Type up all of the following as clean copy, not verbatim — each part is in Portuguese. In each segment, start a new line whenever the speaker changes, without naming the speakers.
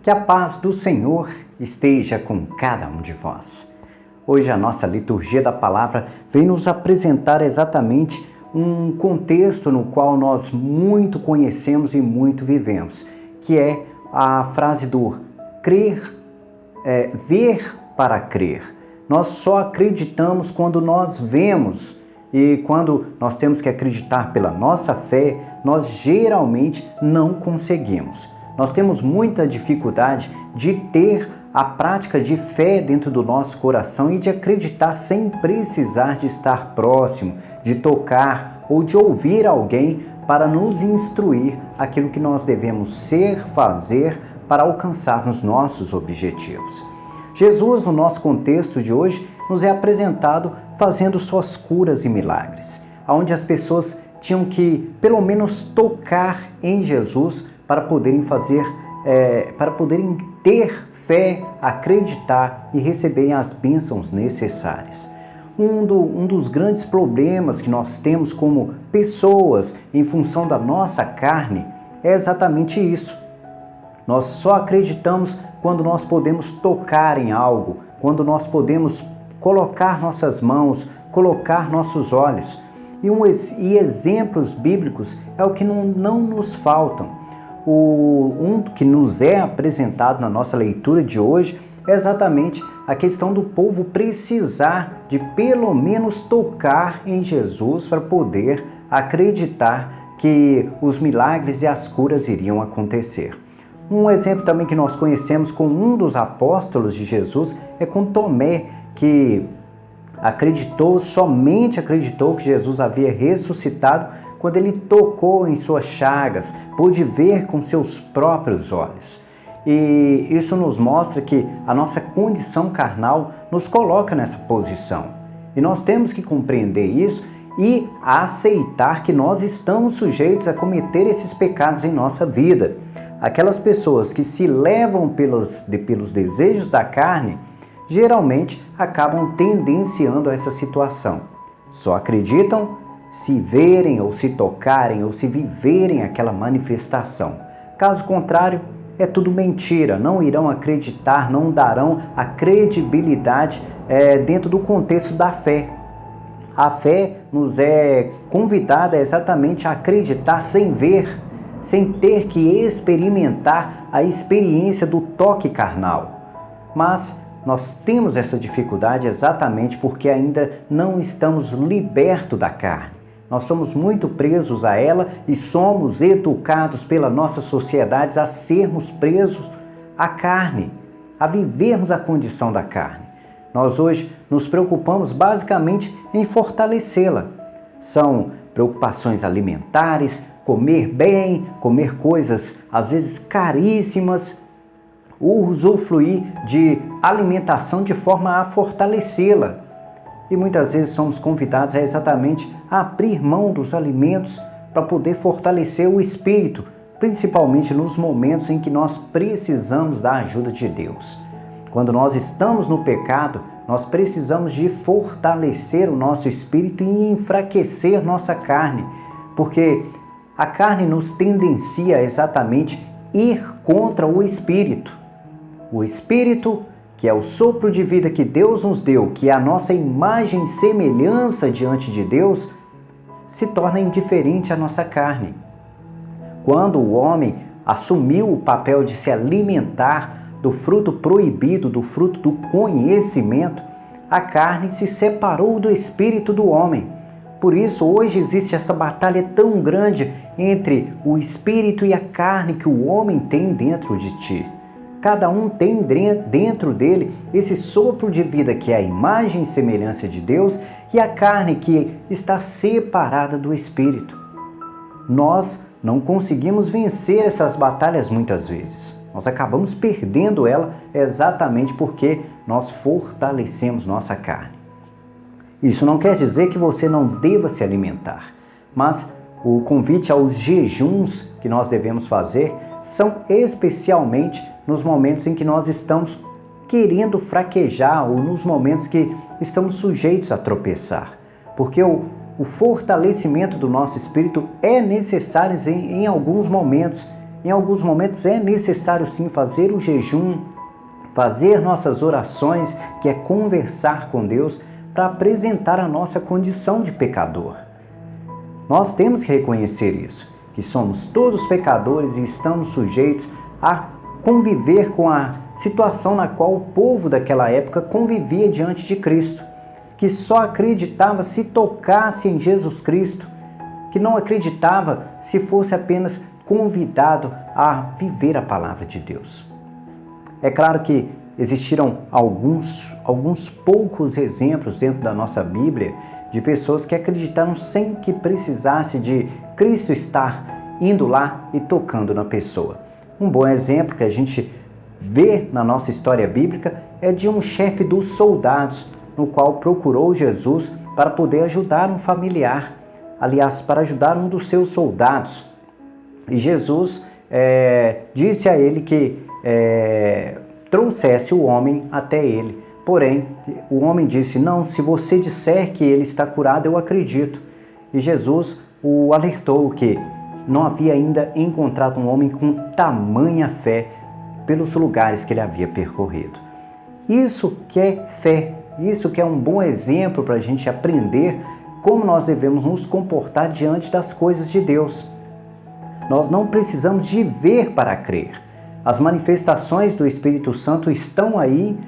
Que a paz do Senhor esteja com cada um de vós. Hoje a nossa liturgia da palavra vem nos apresentar exatamente um contexto no qual nós muito conhecemos e muito vivemos, que é a frase do crer, ver para crer. Nós só acreditamos quando nós vemos, e quando nós temos que acreditar pela nossa fé, nós geralmente não conseguimos. Nós temos muita dificuldade de ter a prática de fé dentro do nosso coração e de acreditar sem precisar de estar próximo, de tocar ou de ouvir alguém para nos instruir aquilo que nós devemos ser, fazer para alcançar os nossos objetivos. Jesus, no nosso contexto de hoje, nos é apresentado fazendo suas curas e milagres, onde as pessoas tinham que, pelo menos, tocar em Jesus para poderem ter fé, acreditar e receberem as bênçãos necessárias. Um dos grandes problemas que nós temos como pessoas em função da nossa carne é exatamente isso. Nós só acreditamos quando nós podemos tocar em algo, quando nós podemos colocar nossas mãos, colocar nossos olhos. E exemplos bíblicos é o que não nos faltam. Um que nos é apresentado na nossa leitura de hoje é exatamente a questão do povo precisar de pelo menos tocar em Jesus para poder acreditar que os milagres e as curas iriam acontecer. Um exemplo também que nós conhecemos com um dos apóstolos de Jesus é com Tomé, que somente acreditou que Jesus havia ressuscitado quando ele tocou em suas chagas, pôde ver com seus próprios olhos. E isso nos mostra que a nossa condição carnal nos coloca nessa posição. E nós temos que compreender isso e aceitar que nós estamos sujeitos a cometer esses pecados em nossa vida. Aquelas pessoas que se levam pelos desejos da carne, geralmente acabam tendenciando a essa situação. Só acreditam se verem ou se tocarem ou se viverem aquela manifestação. Caso contrário, é tudo mentira, não irão acreditar, não darão a credibilidade dentro do contexto da fé. A fé nos é convidada exatamente a acreditar sem ver, sem ter que experimentar a experiência do toque carnal. Mas nós temos essa dificuldade exatamente porque ainda não estamos libertos da carne. Nós somos muito presos a ela e somos educados pela nossa sociedade a sermos presos à carne, a vivermos a condição da carne. Nós hoje nos preocupamos basicamente em fortalecê-la. São preocupações alimentares, comer bem, comer coisas às vezes caríssimas, usufruir de alimentação de forma a fortalecê-la. E muitas vezes somos convidados exatamente a abrir mão dos alimentos para poder fortalecer o espírito, principalmente nos momentos em que nós precisamos da ajuda de Deus. Quando nós estamos no pecado, nós precisamos de fortalecer o nosso espírito e enfraquecer nossa carne, porque a carne nos tendencia exatamente a ir contra o espírito. O espírito, que é o sopro de vida que Deus nos deu, que é a nossa imagem e semelhança diante de Deus, se torna indiferente à nossa carne. Quando o homem assumiu o papel de se alimentar do fruto proibido, do fruto do conhecimento, a carne se separou do espírito do homem. Por isso, hoje existe essa batalha tão grande entre o espírito e a carne que o homem tem dentro de ti. Cada um tem dentro dele esse sopro de vida que é a imagem e semelhança de Deus e a carne que está separada do Espírito. Nós não conseguimos vencer essas batalhas muitas vezes. Nós acabamos perdendo ela exatamente porque nós fortalecemos nossa carne. Isso não quer dizer que você não deva se alimentar, mas o convite aos jejuns que nós devemos fazer são especialmente nos momentos em que nós estamos querendo fraquejar ou nos momentos que estamos sujeitos a tropeçar. Porque o fortalecimento do nosso espírito é necessário em alguns momentos em alguns momentos é necessário sim fazer o jejum, fazer nossas orações, que é conversar com Deus, para apresentar a nossa condição de pecador. Nós temos que reconhecer isso, que somos todos pecadores e estamos sujeitos a conviver com a situação na qual o povo daquela época convivia diante de Cristo, que só acreditava se tocasse em Jesus Cristo, que não acreditava se fosse apenas convidado a viver a palavra de Deus. É claro que existiram alguns poucos exemplos dentro da nossa Bíblia de pessoas que acreditaram sem que precisasse de Cristo estar indo lá e tocando na pessoa. Um bom exemplo que a gente vê na nossa história bíblica é de um chefe dos soldados, no qual procurou Jesus para poder ajudar um familiar, aliás, para ajudar um dos seus soldados. E Jesus disse a ele que trouxesse o homem até ele. Porém, o homem disse: não, se você disser que ele está curado, eu acredito. E Jesus o alertou que não havia ainda encontrado um homem com tamanha fé pelos lugares que ele havia percorrido. Isso que é fé, isso que é um bom exemplo para a gente aprender como nós devemos nos comportar diante das coisas de Deus. Nós não precisamos de ver para crer. As manifestações do Espírito Santo estão aí.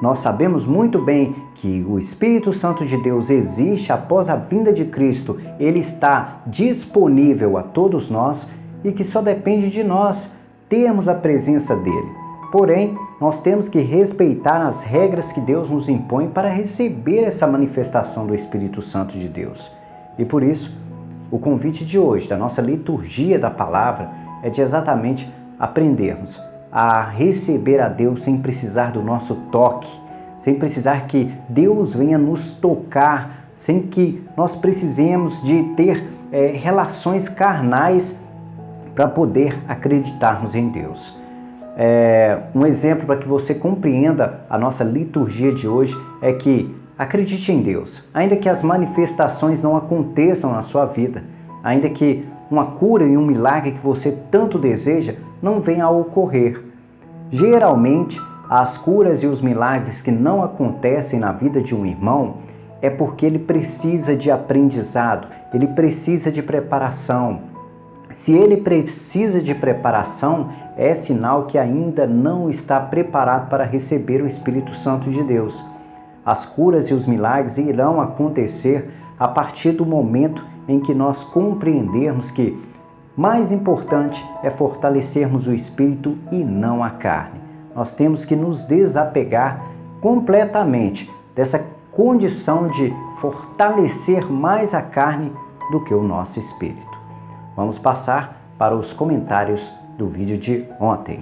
Nós sabemos muito bem que o Espírito Santo de Deus existe após a vinda de Cristo. Ele está disponível a todos nós e que só depende de nós termos a presença dele. Porém, nós temos que respeitar as regras que Deus nos impõe para receber essa manifestação do Espírito Santo de Deus. E por isso, o convite de hoje, da nossa liturgia da palavra, é de exatamente aprendermos a receber a Deus sem precisar do nosso toque, sem precisar que Deus venha nos tocar, sem que nós precisemos de ter relações carnais para poder acreditarmos em Deus. Um exemplo para que você compreenda a nossa liturgia de hoje é que acredite em Deus, ainda que as manifestações não aconteçam na sua vida, ainda que uma cura e um milagre que você tanto deseja não venha a ocorrer. Geralmente, as curas e os milagres que não acontecem na vida de um irmão é porque ele precisa de aprendizado, ele precisa de preparação. Se ele precisa de preparação, é sinal que ainda não está preparado para receber o Espírito Santo de Deus. As curas e os milagres irão acontecer a partir do momento em que nós compreendermos que mais importante é fortalecermos o Espírito e não a carne. Nós temos que nos desapegar completamente dessa condição de fortalecer mais a carne do que o nosso Espírito. Vamos passar para os comentários do vídeo de ontem.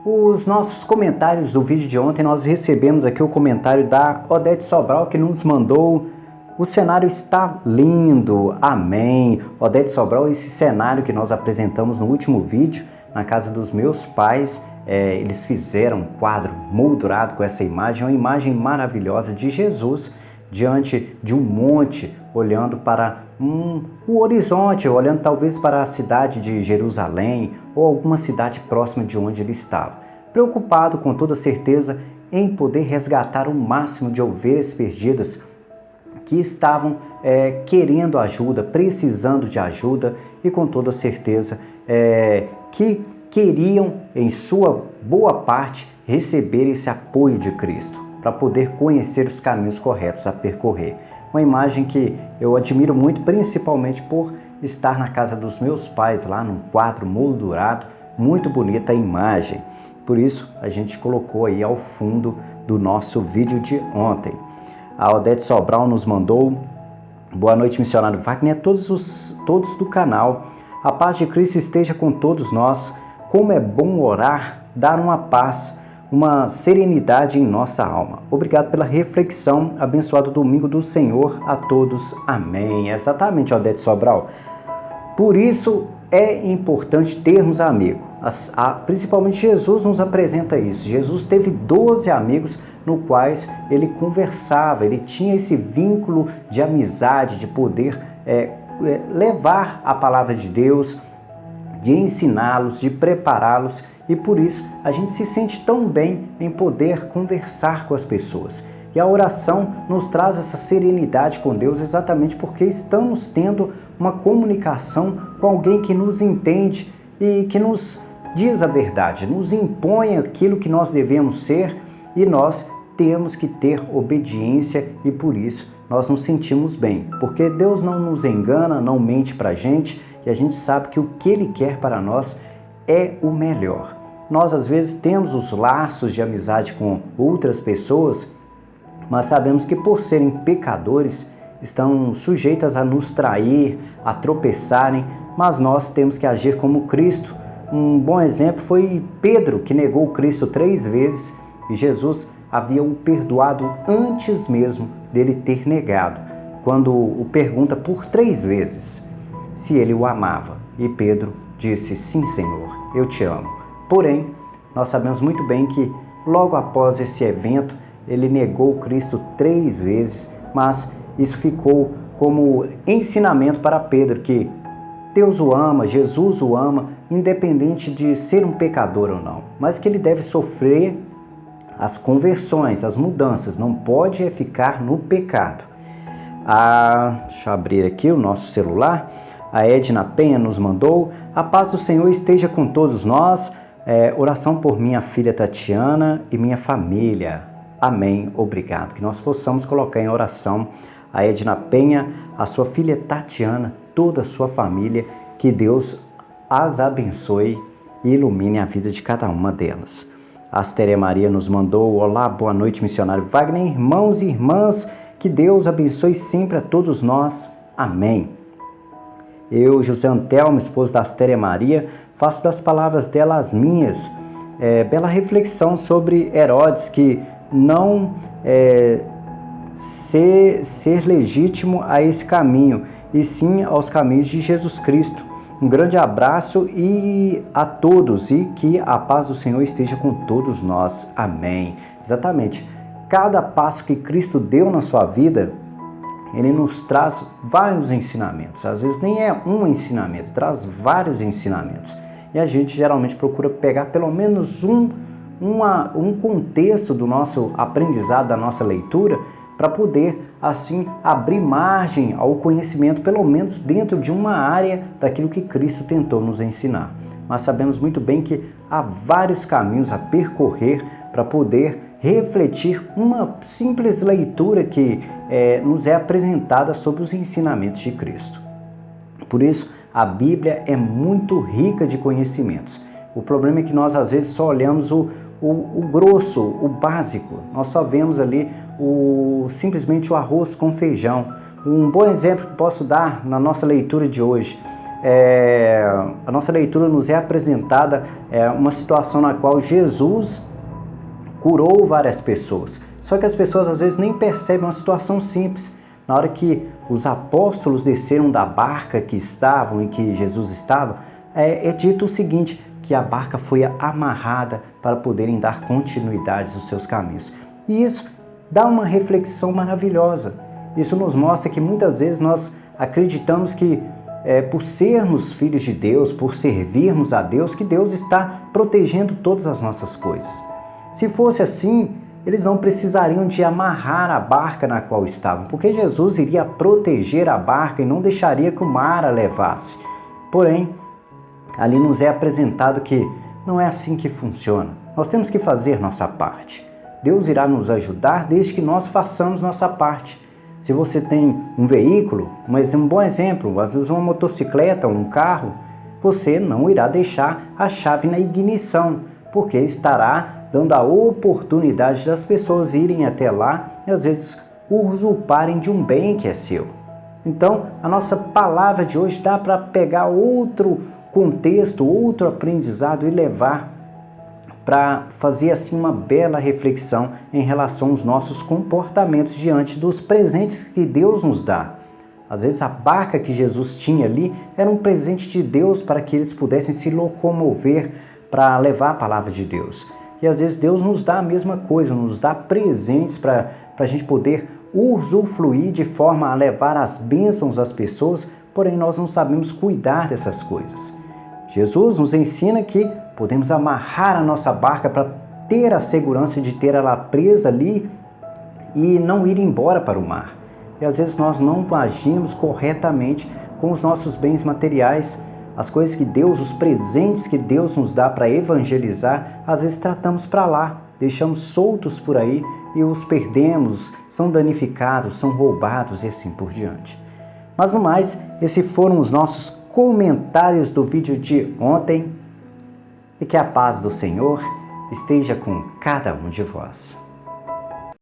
Os nossos comentários do vídeo de ontem, nós recebemos aqui o comentário da Odete Sobral, que nos mandou: o cenário está lindo, amém. Odete Sobral, esse cenário que nós apresentamos no último vídeo, na casa dos meus pais, eles fizeram um quadro moldurado com essa imagem, uma imagem maravilhosa de Jesus diante de um monte, olhando para o horizonte, olhando talvez para a cidade de Jerusalém ou alguma cidade próxima de onde ele estava. Preocupado com toda certeza em poder resgatar o máximo de ovelhas perdidas que estavam querendo ajuda, precisando de ajuda e com toda certeza que queriam, em sua boa parte, receber esse apoio de Cristo para poder conhecer os caminhos corretos a percorrer. Uma imagem que eu admiro muito, principalmente por estar na casa dos meus pais, lá num quadro moldurado, muito bonita a imagem. Por isso, a gente colocou aí ao fundo do nosso vídeo de ontem. A Odete Sobral nos mandou: boa noite, missionário Wagner, a todos do canal. A paz de Cristo esteja com todos nós. Como é bom orar, dar uma paz, uma serenidade em nossa alma. Obrigado pela reflexão. Abençoado domingo do Senhor a todos. Amém. Exatamente, Odete Sobral. Por isso é importante termos amigos. Principalmente Jesus nos apresenta isso. Jesus teve 12 amigos no quais ele conversava, ele tinha esse vínculo de amizade, de poder levar a palavra de Deus, de ensiná-los, de prepará-los, e por isso a gente se sente tão bem em poder conversar com as pessoas. E a oração nos traz essa serenidade com Deus exatamente porque estamos tendo uma comunicação com alguém que nos entende e que nos diz a verdade, nos impõe aquilo que nós devemos ser, e nós temos que ter obediência, e por isso nós nos sentimos bem, porque Deus não nos engana, não mente para a gente, e a gente sabe que o que Ele quer para nós é o melhor. Nós às vezes temos os laços de amizade com outras pessoas, mas sabemos que por serem pecadores, estão sujeitas a nos trair, a tropeçarem, mas nós temos que agir como Cristo. Um bom exemplo foi Pedro, que negou Cristo 3 vezes, e Jesus havia o perdoado antes mesmo dele ter negado, quando o pergunta por 3 vezes se ele o amava. E Pedro disse: sim, Senhor, eu te amo. Porém, nós sabemos muito bem que logo após esse evento, ele negou Cristo 3 vezes, mas isso ficou como ensinamento para Pedro, que Deus o ama, Jesus o ama, independente de ser um pecador ou não, mas que ele deve sofrer as conversões, as mudanças, não pode ficar no pecado. Deixa eu abrir aqui o nosso celular. A Edna Penha nos mandou: a paz do Senhor esteja com todos nós, oração por minha filha Tatiana e minha família. Amém, obrigado. Que nós possamos colocar em oração a Edna Penha, a sua filha Tatiana, toda a sua família, que Deus as abençoe e ilumine a vida de cada uma delas. A Astéria Maria nos mandou: olá, boa noite, missionário Wagner, irmãos e irmãs, que Deus abençoe sempre a todos nós. Amém. Eu, José Antelmo, esposo da Astéria Maria, faço das palavras dela as minhas. Bela reflexão sobre Herodes, que não ser legítimo a esse caminho, e sim aos caminhos de Jesus Cristo. Um grande abraço a todos, e que a paz do Senhor esteja com todos nós. Amém. Exatamente. Cada passo que Cristo deu na sua vida, Ele nos traz vários ensinamentos. Às vezes nem é um ensinamento, traz vários ensinamentos. E a gente geralmente procura pegar pelo menos um contexto do nosso aprendizado, da nossa leitura, para poder, assim, abrir margem ao conhecimento, pelo menos dentro de uma área daquilo que Cristo tentou nos ensinar. Mas sabemos muito bem que há vários caminhos a percorrer para poder refletir uma simples leitura que nos é apresentada sobre os ensinamentos de Cristo. Por isso, a Bíblia é muito rica de conhecimentos. O problema é que nós, às vezes, só olhamos o grosso, o básico. Nós só vemos ali simplesmente o arroz com feijão. Um bom exemplo que posso dar na nossa leitura de hoje, a nossa leitura nos é apresentada uma situação na qual Jesus curou várias pessoas. Só que as pessoas às vezes nem percebem uma situação simples. Na hora que os apóstolos desceram da barca que estavam, em que Jesus estava, é dito o seguinte, que a barca foi amarrada para poderem dar continuidade aos seus caminhos. E isso dá uma reflexão maravilhosa. Isso nos mostra que muitas vezes nós acreditamos que por sermos filhos de Deus, por servirmos a Deus, que Deus está protegendo todas as nossas coisas. Se fosse assim, eles não precisariam de amarrar a barca na qual estavam, porque Jesus iria proteger a barca e não deixaria que o mar a levasse. Porém, ali nos é apresentado que não é assim que funciona. Nós temos que fazer nossa parte. Deus irá nos ajudar desde que nós façamos nossa parte. Se você tem um veículo, mas um bom exemplo, às vezes uma motocicleta ou um carro, você não irá deixar a chave na ignição, porque estará dando a oportunidade das pessoas irem até lá e às vezes usurparem de um bem que é seu. Então, a nossa palavra de hoje dá para pegar outro contexto, outro aprendizado e levar para fazer assim uma bela reflexão em relação aos nossos comportamentos diante dos presentes que Deus nos dá. Às vezes a barca que Jesus tinha ali era um presente de Deus para que eles pudessem se locomover para levar a palavra de Deus. E às vezes Deus nos dá a mesma coisa, nos dá presentes para a gente poder usufruir de forma a levar as bênçãos às pessoas, porém nós não sabemos cuidar dessas coisas. Jesus nos ensina que podemos amarrar a nossa barca para ter a segurança de ter ela presa ali e não ir embora para o mar. E às vezes nós não agimos corretamente com os nossos bens materiais, as coisas que Deus, os presentes que Deus nos dá para evangelizar, às vezes tratamos para lá, deixamos soltos por aí e os perdemos, são danificados, são roubados e assim por diante. Mas no mais, esses foram os nossos comentários do vídeo de ontem e que a paz do Senhor esteja com cada um de vós.